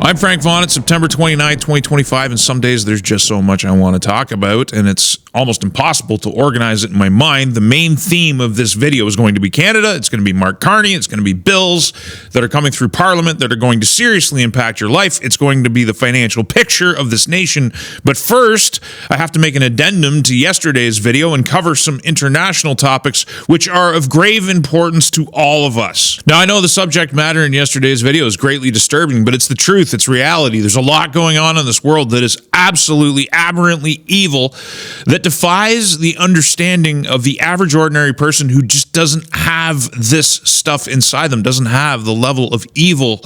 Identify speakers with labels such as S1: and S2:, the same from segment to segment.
S1: I'm Frank Vaughn. It's September 29th, 2025, and some days there's just so much I want to talk about, and it's almost impossible to organize it in my mind. The main theme of this video is going to be Canada. It's going to be Mark Carney. It's going to be bills that are coming through Parliament that are going to seriously impact your life. It's going to be the financial picture of this nation. But first, I have to make an addendum to yesterday's video and cover some international topics which are of grave importance to all of us. Now, I know the subject matter in yesterday's video is greatly disturbing, but it's the truth. It's reality. There's a lot going on in this world that is absolutely aberrantly evil that defies the understanding of the average ordinary person who just doesn't have this stuff inside them, doesn't have the level of evil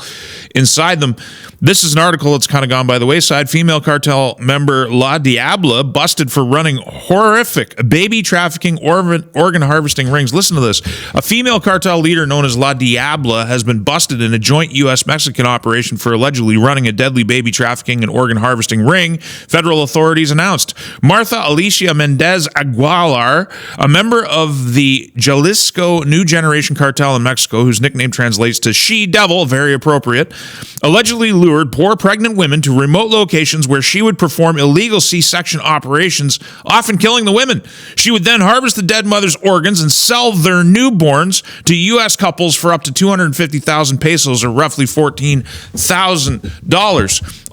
S1: inside them. This is an article that's kind of gone by the wayside. Female cartel member La Diabla busted for running horrific baby trafficking organ harvesting rings. Listen to this. A female cartel leader known as La Diabla has been busted in a joint U.S.-Mexican operation for allegedly running a deadly baby trafficking and organ harvesting ring, federal authorities announced. Martha Alicia Mendez Aguilar, a member of the Jalisco New Generation cartel in Mexico, whose nickname translates to she-devil, very appropriate, allegedly lured poor pregnant women to remote locations where she would perform illegal C-section operations, often killing the women. She would then harvest the dead mother's organs and sell their newborns to U.S. couples for up to 250,000 pesos, or roughly $14,000.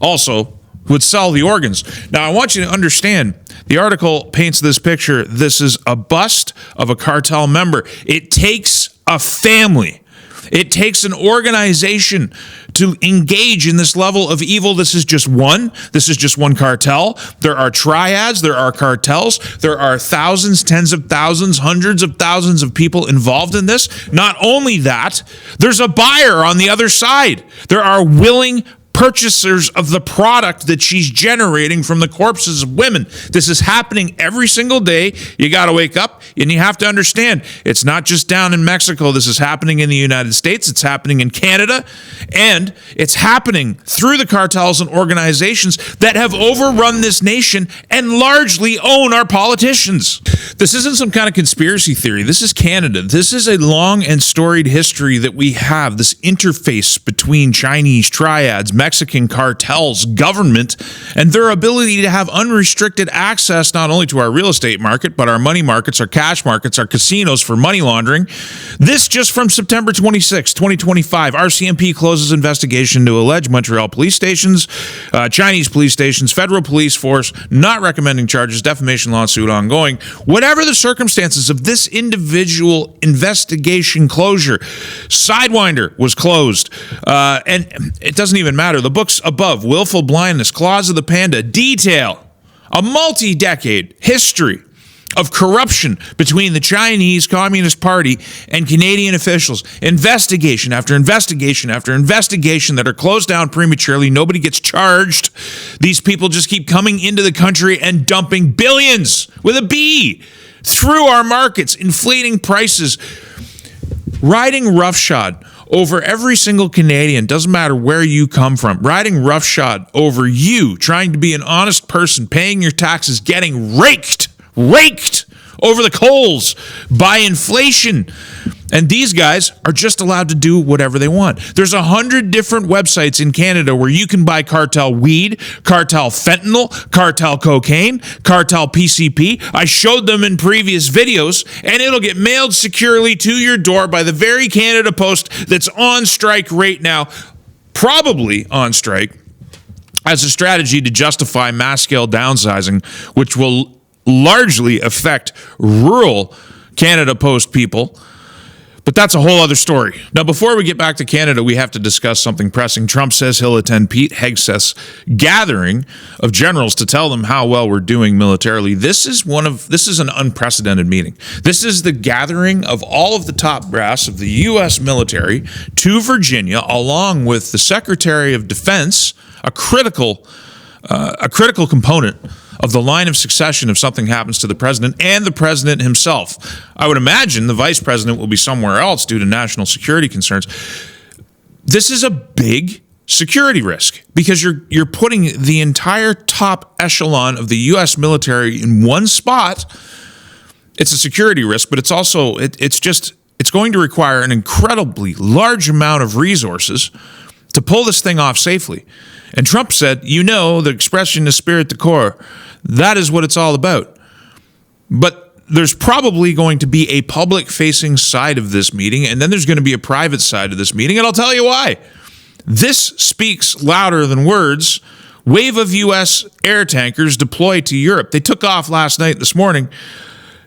S1: Also, would sell the organs. Now, I want you to understand, the article paints this picture. This is a bust of a cartel member. It takes a family. It takes an organization to engage in this level of evil. This is just one. This is just one cartel. There are triads. There are cartels. There are thousands, tens of thousands, hundreds of thousands of people involved in this. Not only that, there's a buyer on the other side. There are willing purchasers of the product that she's generating from the corpses of women. This is happening every single day. You got to wake up and you have to understand it's not just down in Mexico. This is happening in the United States. It's happening in Canada, and it's happening through the cartels and organizations that have overrun this nation and largely own our politicians. This isn't some kind of conspiracy theory. This is Canada. This is a long and storied history that we have, this interface between Chinese triads, Mexican cartels, government, and their ability to have unrestricted access not only to our real estate market, but our money markets, our cash markets, our casinos for money laundering. This just from September 26, 2025. RCMP closes investigation to alleged Montreal police stations, Chinese police stations, federal police force, not recommending charges, defamation lawsuit ongoing. Whatever the circumstances of this individual investigation closure, Sidewinder was closed, and it doesn't even matter. The books above, Willful Blindness, Claws of the Panda, detail a multi-decade history of corruption between the Chinese Communist Party and Canadian officials. Investigation after investigation after investigation that are closed down prematurely. Nobody gets charged. These people just keep coming into the country and dumping billions, with a B, through our markets, inflating prices, riding roughshod over every single Canadian, doesn't matter where you come from, riding roughshod over you, trying to be an honest person, paying your taxes, getting raked over the coals by inflation. And these guys are just allowed to do whatever they want. There's 100 different websites in Canada where you can buy cartel weed, cartel fentanyl, cartel cocaine, cartel PCP. I showed them in previous videos, and it'll get mailed securely to your door by the very Canada Post that's on strike right now, probably on strike, as a strategy to justify mass-scale downsizing, which will largely affect rural Canada Post people. But that's a whole other story. Now, before we get back to Canada, we have to discuss something pressing. Trump says he'll attend Pete Hegseth's gathering of generals to tell them how well we're doing militarily. This is an unprecedented meeting. This is the gathering of all of the top brass of the U.S. military to Virginia, along with the Secretary of Defense, a critical component of the line of succession if something happens to the president, and the president himself. I would imagine the vice president will be somewhere else due to national security concerns. This is a big security risk because you're putting the entire top echelon of the U.S. military in one spot. It's a security risk, but it's also it's going to require an incredibly large amount of resources to pull this thing off safely. And Trump said, the expression esprit de corps, that is what it's all about. But there's probably going to be a public-facing side of this meeting, and then there's going to be a private side of this meeting, and I'll tell you why. This speaks louder than words. Wave of U.S. air tankers deployed to Europe. They took off last night, this morning.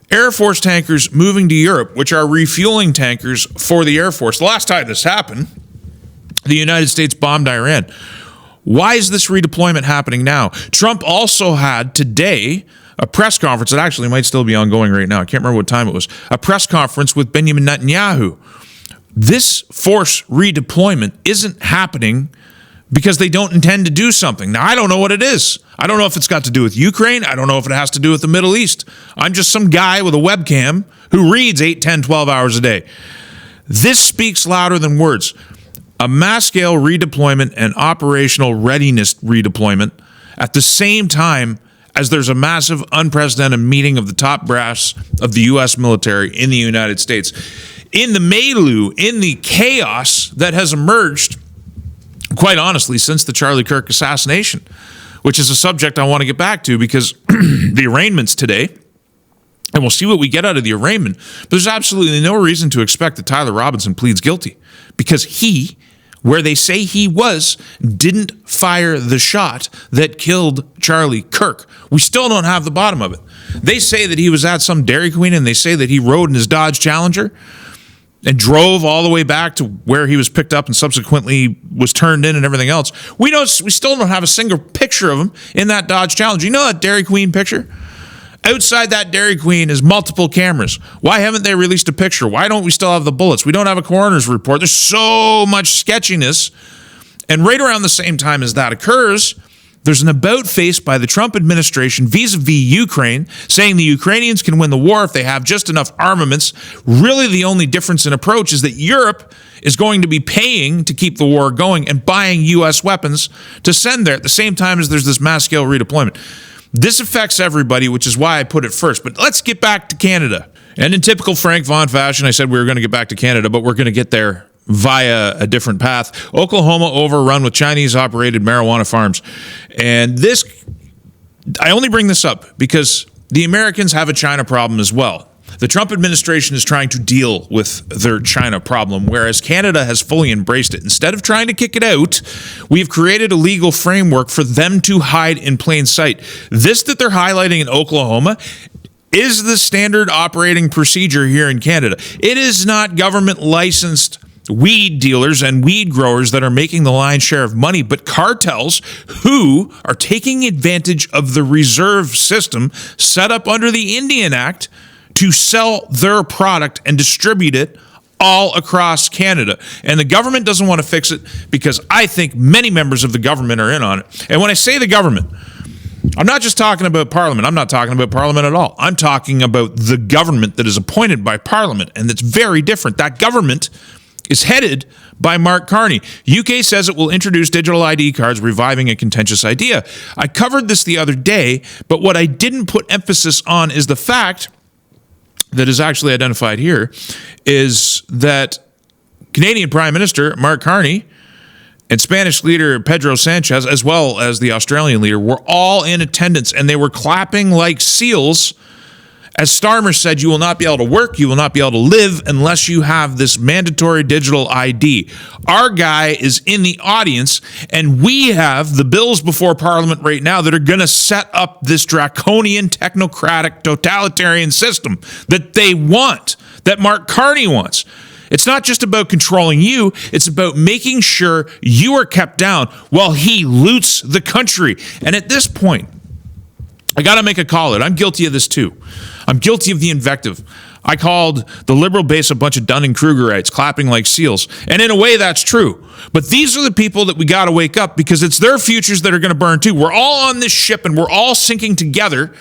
S1: Air Force tankers moving to Europe, which are refueling tankers for the Air Force. The last time this happened, the United States bombed Iran. Why is this redeployment happening now? Trump also had today a press conference that actually might still be ongoing right now. I can't remember what time it was. A press conference with Benjamin Netanyahu. This force redeployment isn't happening because they don't intend to do something. Now, I don't know what it is. I don't know if it's got to do with Ukraine. I don't know if it has to do with the Middle East. I'm just some guy with a webcam who reads 8, 10, 12 hours a day. This speaks louder than words. A mass-scale redeployment and operational readiness redeployment at the same time as there's a massive, unprecedented meeting of the top brass of the U.S. military in the United States. In the milieu, in the chaos that has emerged, quite honestly, since the Charlie Kirk assassination, which is a subject I want to get back to because the arraignment's today, and we'll see what we get out of the arraignment. But there's absolutely no reason to expect that Tyler Robinson pleads guilty because he, where they say he was, didn't fire the shot that killed Charlie Kirk. We still don't have the bottom of it. They say that he was at some Dairy Queen and they say that he rode in his Dodge Challenger and drove all the way back to where he was picked up and subsequently was turned in and everything else. We still don't have a single picture of him in that Dodge Challenger. You know that Dairy Queen picture? Outside that Dairy Queen is multiple cameras. Why haven't they released a picture? Why don't we still have the bullets? We don't have a coroner's report. There's so much sketchiness. And right around the same time as that occurs, there's an about-face by the Trump administration vis-a-vis Ukraine, saying the Ukrainians can win the war if they have just enough armaments. Really, the only difference in approach is that Europe is going to be paying to keep the war going and buying U.S. weapons to send there at the same time as there's this mass-scale redeployment. This affects everybody, which is why I put it first. But let's get back to Canada. And in typical Frank Vaughn fashion, I said we were going to get back to Canada, but we're going to get there via a different path. Oklahoma overrun with Chinese-operated marijuana farms. And this, I only bring this up because the Americans have a China problem as well. The Trump administration is trying to deal with their China problem, whereas Canada has fully embraced it. Instead of trying to kick it out, we've created a legal framework for them to hide in plain sight. This that they're highlighting in Oklahoma is the standard operating procedure here in Canada. It is not government licensed weed dealers and weed growers that are making the lion's share of money, but cartels who are taking advantage of the reserve system set up under the Indian Act to sell their product and distribute it all across Canada. And the government doesn't want to fix it because I think many members of the government are in on it. And when I say the government, I'm not just talking about Parliament. I'm not talking about Parliament at all. I'm talking about the government that is appointed by Parliament, and that's very different. That government is headed by Mark Carney. UK says it will introduce digital ID cards, reviving a contentious idea. I covered this the other day, but what I didn't put emphasis on is the fact that is actually identified here is that Canadian Prime Minister Mark Carney and Spanish leader Pedro Sanchez, as well as the Australian leader, were all in attendance, and they were clapping like seals as Starmer said, you will not be able to work, you will not be able to live unless you have this mandatory digital ID. Our guy is in the audience, and we have the bills before Parliament right now that are going to set up this draconian, technocratic, totalitarian system that they want, that Mark Carney wants. It's not just about controlling you, it's about making sure you are kept down while he loots the country. And at this point, I got to make a call out. I'm guilty of this too. I'm guilty of the invective. I called the liberal base a bunch of Dunning-Krugerites, clapping like seals. And in a way, that's true. But these are the people that we got to wake up because it's their futures that are going to burn too. We're all on this ship and we're all sinking together.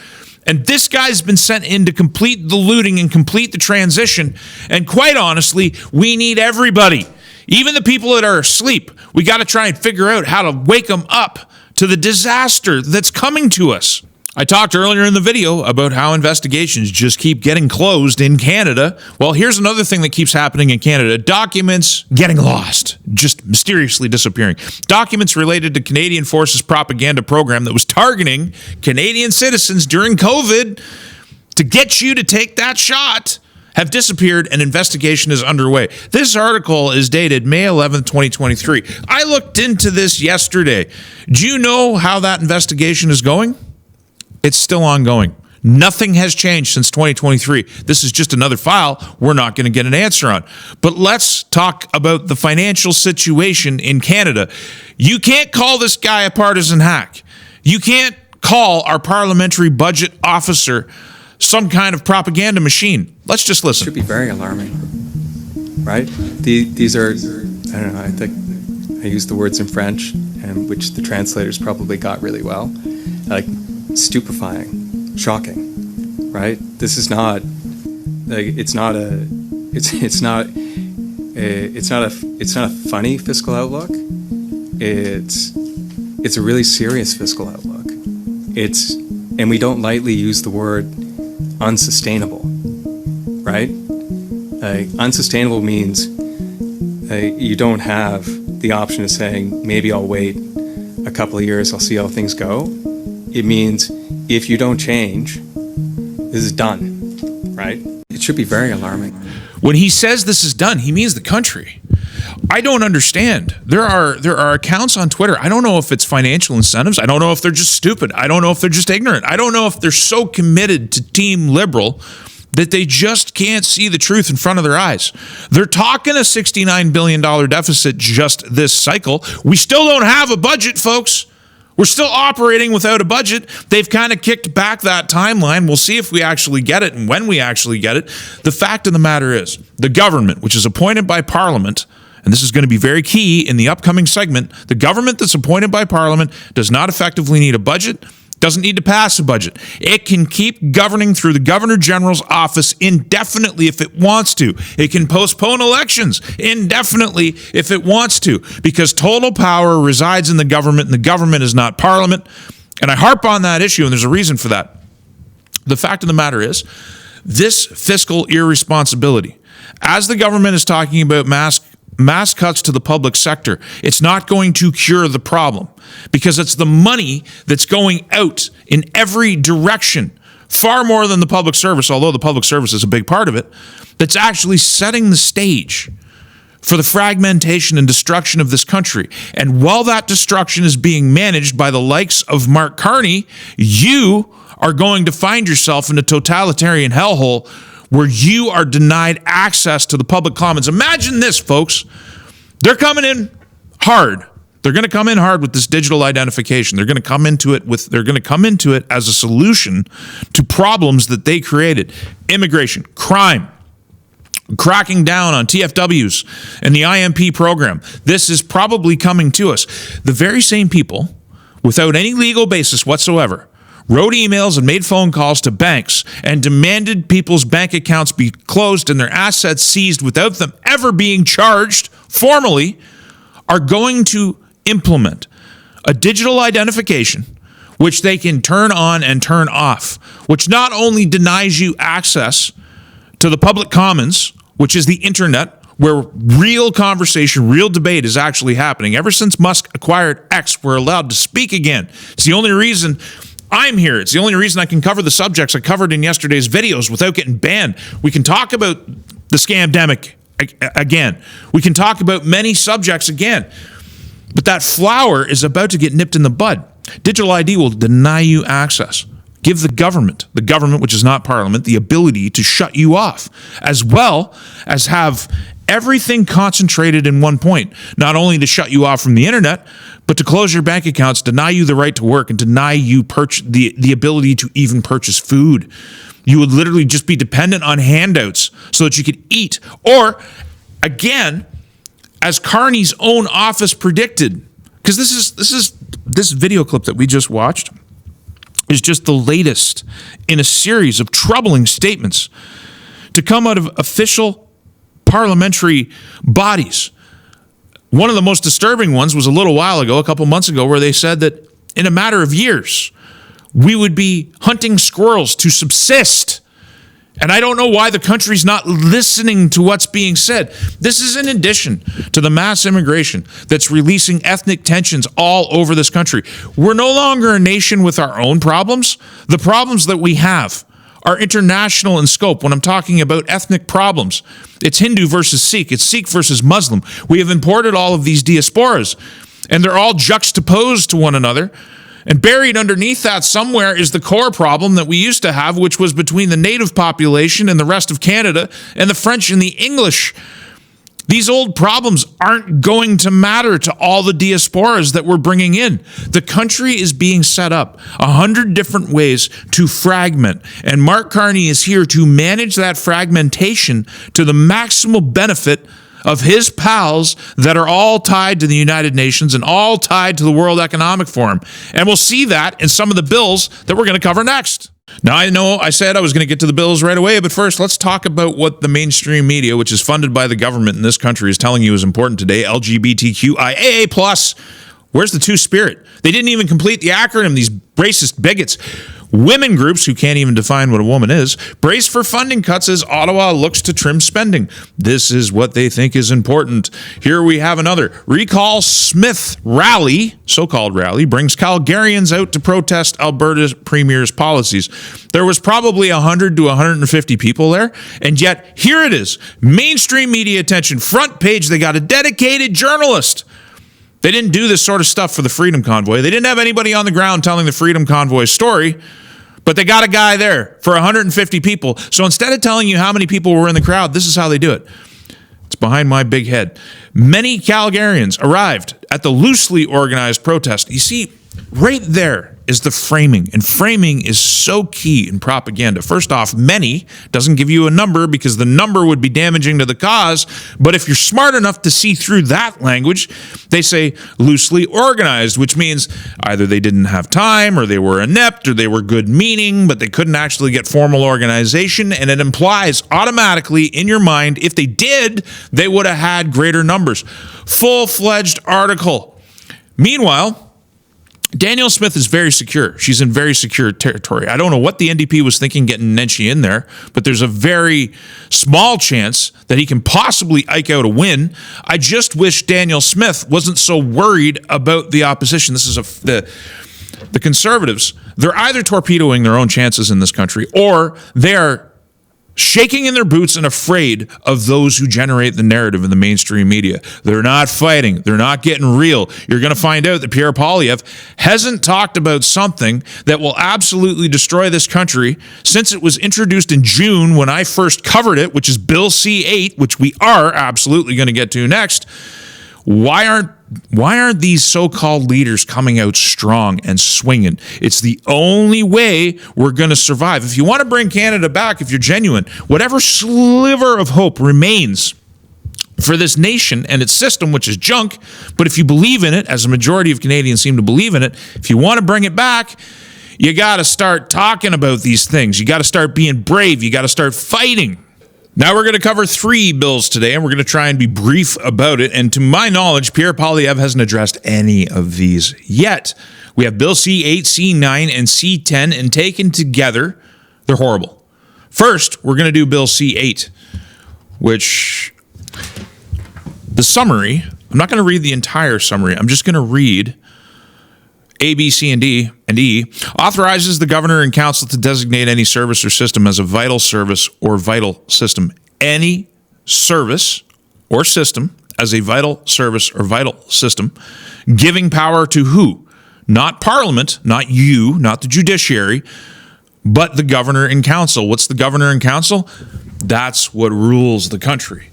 S1: And this guy's been sent in to complete the looting and complete the transition. And quite honestly, we need everybody. Even the people that are asleep. We got to try and figure out how to wake them up to the disaster that's coming to us. I talked earlier in the video about how investigations just keep getting closed in Canada. Well, here's another thing that keeps happening in Canada. Documents getting lost, just mysteriously disappearing. Documents related to Canadian Forces propaganda program that was targeting Canadian citizens during COVID to get you to take that shot have disappeared, and investigation is underway. This article is dated May 11th, 2023. I looked into this yesterday. Do you know how that investigation is going? It's still ongoing. Nothing has changed since 2023. This is just another file we're not going to get an answer on. But let's talk about the financial situation in Canada. You can't call this guy a partisan hack. You can't call our parliamentary budget officer some kind of propaganda machine. Let's just listen.
S2: It should be very alarming, right? These are, I don't know, I think I use the words in French, and which the translators probably got really well, like stupefying, shocking, right? This is not, like, it's not a funny fiscal outlook. It's a really serious fiscal outlook. And we don't lightly use the word unsustainable, right? Unsustainable means you don't have the option of saying, maybe I'll wait a couple of years, I'll see how things go. It means if you don't change, this is done, right? It should be very alarming.
S1: When he says this is done, he means the country. I don't understand. There are accounts on Twitter. I don't know if it's financial incentives. I don't know if they're just stupid. I don't know if they're just ignorant. I don't know if they're so committed to Team Liberal that they just can't see the truth in front of their eyes. They're talking a $69 billion deficit just this cycle. We still don't have a budget, folks. We're still operating without a budget. They've kind of kicked back that timeline. We'll see if we actually get it and when we actually get it. The fact of the matter is, the government, which is appointed by Parliament, and this is going to be very key in the upcoming segment, the government that's appointed by Parliament does not effectively need a budget, doesn't need to pass a budget. It can keep governing through the Governor General's office indefinitely if it wants to. It can postpone elections indefinitely if it wants to, because total power resides in the government, and the government is not Parliament. And I harp on that issue, and there's a reason for that. The fact of the matter is, this fiscal irresponsibility, as the government is talking about mass cuts to the public sector, it's not going to cure the problem, because it's the money that's going out in every direction, far more than the public service, although the public service is a big part of it, that's actually setting the stage for the fragmentation and destruction of this country. And while that destruction is being managed by the likes of Mark Carney, you are going to find yourself in a totalitarian hellhole where you are denied access to the public commons. Imagine this, folks. They're coming in hard. They're going to come in hard with this digital identification. They're going to come into it as a solution to problems that they created. Immigration, crime, cracking down on TFWs and the IMP program. This is probably coming to us. The very same people, without any legal basis whatsoever, wrote emails and made phone calls to banks and demanded people's bank accounts be closed and their assets seized without them ever being charged formally, are going to implement a digital identification which they can turn on and turn off, which not only denies you access to the public commons, which is the internet, where real conversation, real debate is actually happening. Ever since Musk acquired X, we're allowed to speak again. It's the only reason I'm here. It's the only reason I can cover the subjects I covered in yesterday's videos without getting banned. We can talk about the scamdemic again. We can talk about many subjects again. But that flower is about to get nipped in the bud. Digital ID will deny you access. Give the government, which is not Parliament, the ability to shut you off, as well as have everything concentrated in one point, not only to shut you off from the internet, but to close your bank accounts, deny you the right to work, and deny you the ability to even purchase food. You would literally just be dependent on handouts so that you could eat. Or, again, as Carney's own office predicted, because this video clip that we just watched is just the latest in a series of troubling statements to come out of official parliamentary bodies. One of the most disturbing ones was a little while ago, a couple months ago, where they said that in a matter of years, we would be hunting squirrels to subsist. And I don't know why the country's not listening to what's being said. This is in addition to the mass immigration that's releasing ethnic tensions all over this country. We're no longer a nation with our own problems. The problems that we have are international in scope. When I'm talking about ethnic problems, it's Hindu versus Sikh. It's Sikh versus Muslim. We have imported all of these diasporas, and they're all juxtaposed to one another. And buried underneath that somewhere is the core problem that we used to have, which was between the native population and the rest of Canada and the French and the English. These old problems aren't going to matter to all the diasporas that we're bringing in. The country is being set up 100 different ways to fragment. And Mark Carney is here to manage that fragmentation to the maximal benefit of his pals that are all tied to the United Nations and all tied to the World Economic Forum. And we'll see that in some of the bills that we're going to cover next. Now, I know I said I was going to get to the bills right away, but first, let's talk about what the mainstream media, which is funded by the government in this country, is telling you is important today. LGBTQIA+. Where's the two-spirit? They didn't even complete the acronym, these racist bigots. Women groups, who can't even define what a woman is, brace for funding cuts as Ottawa looks to trim spending. This is what they think is important. Here we have another. Recall Smith rally, so-called rally, brings Calgarians out to protest Alberta's premier's policies. There was probably 100 to 150 people there, and yet here it is. Mainstream media attention, front page, they got a dedicated journalist. They didn't do this sort of stuff for the Freedom Convoy. They didn't have anybody on the ground telling the Freedom Convoy story, but they got a guy there for 150 people. So instead of telling you how many people were in the crowd, this is how they do it. It's behind my big head. Many Calgarians arrived at the loosely organized protest. You see, right there is the framing, and framing is so key in propaganda. First off, many doesn't give you a number because the number would be damaging to the cause, but if you're smart enough to see through that language, they say loosely organized, which means either they didn't have time, or they were inept, or they were good meaning, but they couldn't actually get formal organization, and it implies automatically in your mind, if they did, they would have had greater numbers. Full-fledged article. Meanwhile, Danielle Smith is very secure. She's in very secure territory. I don't know what the NDP was thinking getting Nenshi in there, but there's a very small chance that he can possibly eke out a win. I just wish Danielle Smith wasn't so worried about the opposition. This is the Conservatives. They're either torpedoing their own chances in this country, or they are shaking in their boots and afraid of those who generate the narrative in the mainstream media. They're not fighting. They're not getting real. You're going to find out that Pierre Poilievre hasn't talked about something that will absolutely destroy this country since it was introduced in June when I first covered it, which is Bill C-8, which we are absolutely going to get to next. Why aren't these so-called leaders coming out strong and swinging? It's the only way we're going to survive. If you want to bring Canada back, if you're genuine, whatever sliver of hope remains for this nation and its system, which is junk, but if you believe in it, as a majority of Canadians seem to believe in it, if you want to bring it back, you got to start talking about these things. You got to start being brave. You got to start fighting. Now we're going to cover 3 bills today, and we're going to try and be brief about it. And to my knowledge, Pierre Poilievre hasn't addressed any of these yet. We have Bill C-8, C-9, and C-10, and taken together, they're horrible. First, we're going to do Bill C-8, which the summary, I'm not going to read the entire summary. I'm just going to read A, B, C, and D, and E, authorizes the governor and council to designate any service or system as a vital service or vital system. Any service or system as a vital service or vital system, giving power to who? Not Parliament, not you, not the judiciary, but the governor and council. What's the governor and council? That's what rules the country.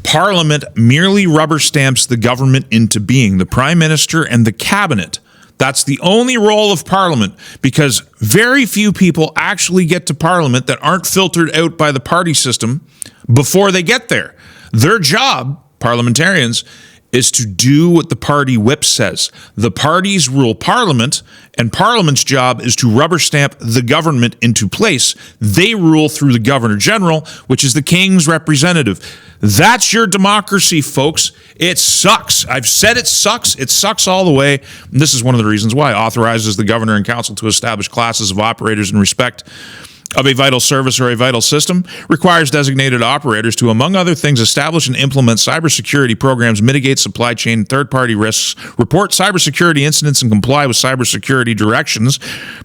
S1: Parliament merely rubber stamps the government into being, the prime minister and the cabinet. That's the only role of Parliament, because very few people actually get to Parliament that aren't filtered out by the party system before they get there. Their job, parliamentarians, is to do what the party whip says. The parties rule Parliament, and Parliament's job is to rubber stamp the government into place. They rule through the Governor General, which is the King's representative. That's your democracy, folks. It sucks. I've said it sucks. It sucks all the way. And this is one of the reasons why it authorizes the Governor and Council to establish classes of operators in respect of a vital service or a vital system, requires designated operators to, among other things, establish and implement cybersecurity programs, mitigate supply chain third-party risks, report cybersecurity incidents, and comply with cybersecurity directions,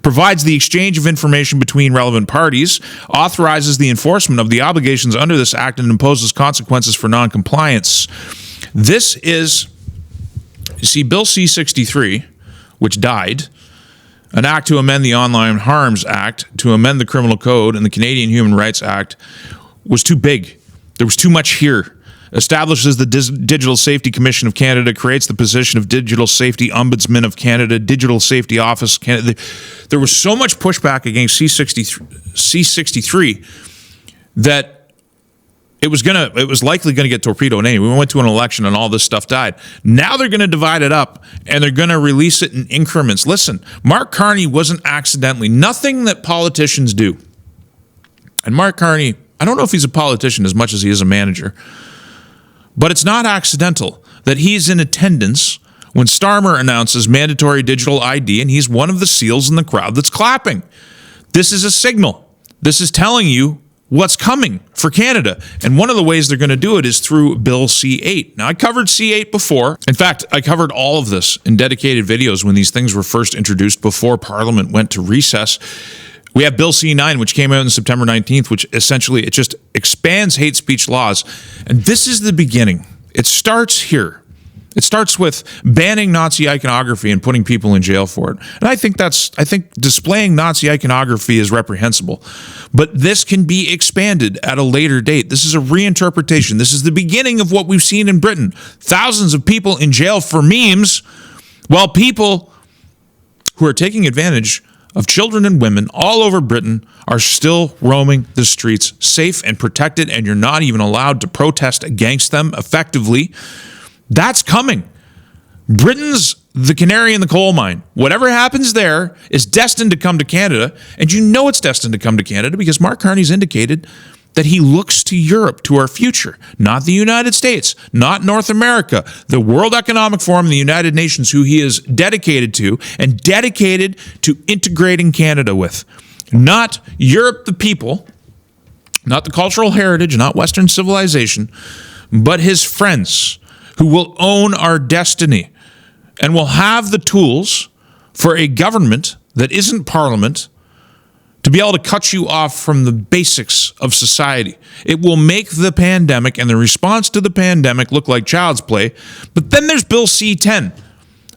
S1: provides the exchange of information between relevant parties, authorizes the enforcement of the obligations under this act, and imposes consequences for noncompliance. This is, you see, Bill C-63, which died, an act to amend the Online Harms Act, to amend the Criminal Code and the Canadian Human Rights Act, was too big. There was too much here. Establishes the Digital Safety Commission of Canada, creates the position of Digital Safety Ombudsman of Canada, Digital Safety Office Canada. There was so much pushback against C-63 that it was likely going to get torpedoed anyway. We went to an election and all this stuff died. Now they're going to divide it up and they're going to release it in increments. Listen, Mark Carney wasn't accidentally. Nothing that politicians do. And Mark Carney, I don't know if he's a politician as much as he is a manager, but it's not accidental that he's in attendance when Starmer announces mandatory digital ID and he's one of the seals in the crowd that's clapping. This is a signal. This is telling you what's coming for Canada. And one of the ways they're going to do it is through Bill C-8. Now, I covered C-8 before. In fact, I covered all of this in dedicated videos when these things were first introduced before Parliament went to recess. We have Bill C-9, which came out on September 19th, which essentially, it just expands hate speech laws. And this is the beginning. It starts here. It starts with banning Nazi iconography and putting people in jail for it. And I think displaying Nazi iconography is reprehensible. But this can be expanded at a later date. This is a reinterpretation. This is the beginning of what we've seen in Britain. Thousands of people in jail for memes, while people who are taking advantage of children and women all over Britain are still roaming the streets safe and protected, and you're not even allowed to protest against them effectively. That's coming. Britain's the canary in the coal mine. Whatever happens there is destined to come to Canada, and you know it's destined to come to Canada because Mark Carney's indicated that he looks to Europe, to our future, not the United States, not North America, the World Economic Forum, the United Nations, who he is dedicated to and dedicated to integrating Canada with. Not Europe, the people, not the cultural heritage, not Western civilization, but his friends, who will own our destiny and will have the tools for a government that isn't Parliament to be able to cut you off from the basics of society. It will make the pandemic and the response to the pandemic look like child's play. But then there's Bill C-10,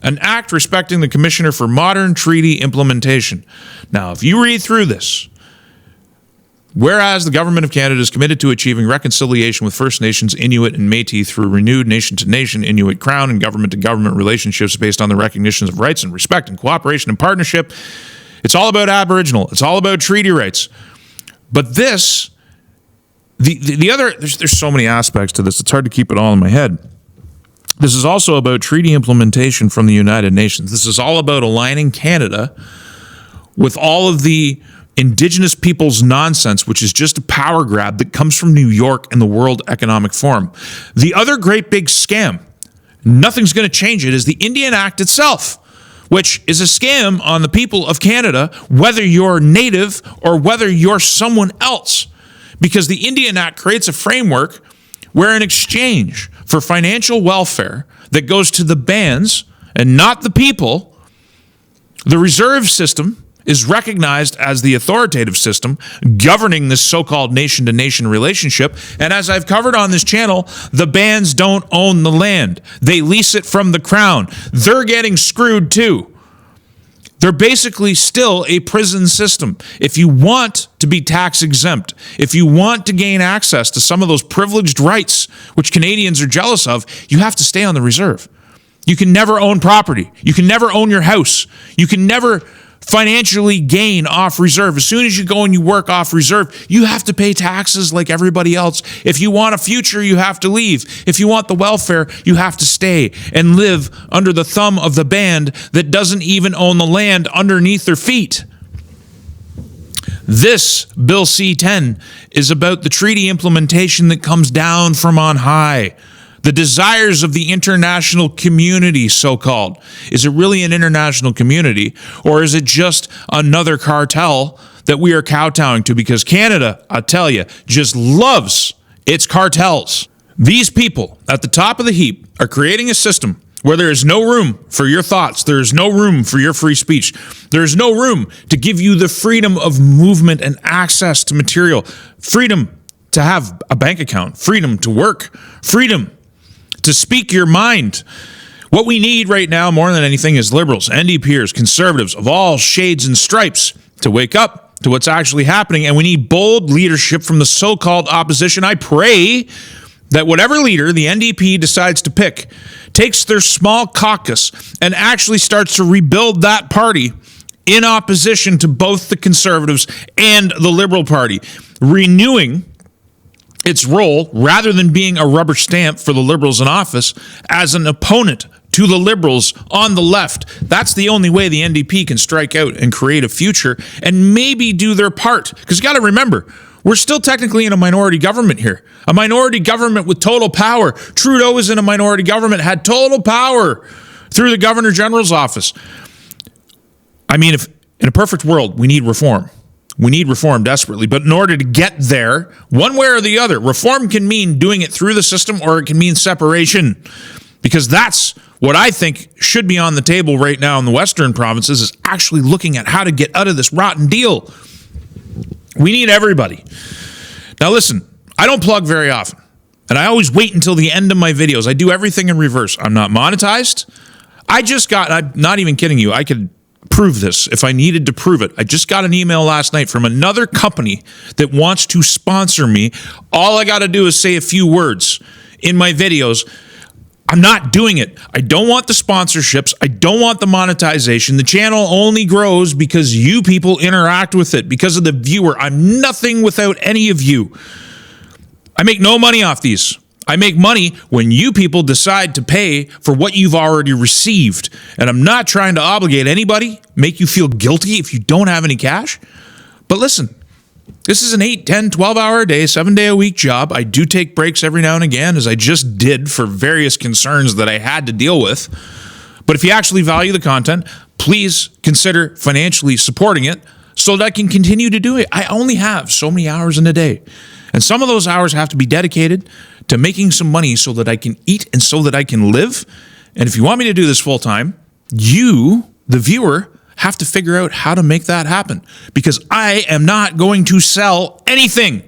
S1: an act respecting the Commissioner for Modern Treaty Implementation. Now, if you read through this, whereas the Government of Canada is committed to achieving reconciliation with First Nations, Inuit, and Métis through renewed nation-to-nation, Inuit Crown, and government-to-government relationships based on the recognition of rights and respect and cooperation and partnership. It's all about Aboriginal. It's all about treaty rights. But this, the other, there's so many aspects to this, it's hard to keep it all in my head. This is also about treaty implementation from the United Nations. This is all about aligning Canada with all of the Indigenous peoples' nonsense, which is just a power grab that comes from New York and the World Economic Forum. The other great big scam, nothing's going to change it, is the Indian Act itself, which is a scam on the people of Canada, whether you're native or whether you're someone else. Because the Indian Act creates a framework where in exchange for financial welfare that goes to the bands and not the people, the reserve system is recognized as the authoritative system governing this so-called nation-to-nation relationship. And as I've covered on this channel, the bands don't own the land. They lease it from the Crown. They're getting screwed too. They're basically still a prison system. If you want to be tax exempt, if you want to gain access to some of those privileged rights, which Canadians are jealous of, you have to stay on the reserve. You can never own property. You can never own your house. You can never, financially gain off reserve. As soon as you go and you work off reserve, you have to pay taxes like everybody else. If you want a future, you have to leave. If you want the welfare, you have to stay and live under the thumb of the band that doesn't even own the land underneath their feet. This Bill C-10 is about the treaty implementation that comes down from on high. The desires of the international community, so-called. Is it really an international community, or is it just another cartel that we are kowtowing to? Because Canada, I tell you, just loves its cartels. These people at the top of the heap are creating a system where there is no room for your thoughts. There is no room for your free speech. There is no room to give you the freedom of movement and access to material, freedom to have a bank account, freedom to work, freedom to speak your mind. What we need right now more than anything is liberals, NDPers, conservatives of all shades and stripes to wake up to what's actually happening. And we need bold leadership from the so-called opposition. I pray that whatever leader the NDP decides to pick takes their small caucus and actually starts to rebuild that party in opposition to both the Conservatives and the Liberal Party, renewing its role, rather than being a rubber stamp for the Liberals in office, as an opponent to the Liberals on the left. That's the only way the NDP can strike out and create a future and maybe do their part. Because you got to remember, we're still technically in a minority government here. A minority government with total power. Trudeau was in a minority government, had total power through the Governor General's office. I mean, if in a perfect world, we need reform. We need reform desperately. But in order to get there, one way or the other, reform can mean doing it through the system, or it can mean separation. Because that's what I think should be on the table right now in the Western provinces, is actually looking at how to get out of this rotten deal. We need everybody. Now listen, I don't plug very often, and I always wait until the end of my videos. I do everything in reverse. I'm not monetized. I'm not even kidding you, I could prove this if I needed to prove it. I just got an email last night from another company that wants to sponsor me. All I got to do is say a few words in my videos. I'm not doing it. I don't want the sponsorships. I don't want the monetization. The channel only grows because you people interact with it, because of the viewer. I'm nothing without any of you. I make no money off these. I make money when you people decide to pay for what you've already received. And I'm not trying to obligate anybody, make you feel guilty if you don't have any cash. But listen, this is an 8, 10, 12-hour a day, 7-day-a-week job. I do take breaks every now and again, as I just did for various concerns that I had to deal with. But if you actually value the content, please consider financially supporting it so that I can continue to do it. I only have so many hours in a day. And some of those hours have to be dedicated to making some money so that I can eat and so that I can live. And if you want me to do this full time, you, the viewer, have to figure out how to make that happen. Because I am not going to sell anything.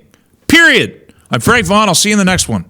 S1: Period. I'm Frank Vaughn. I'll see you in the next one.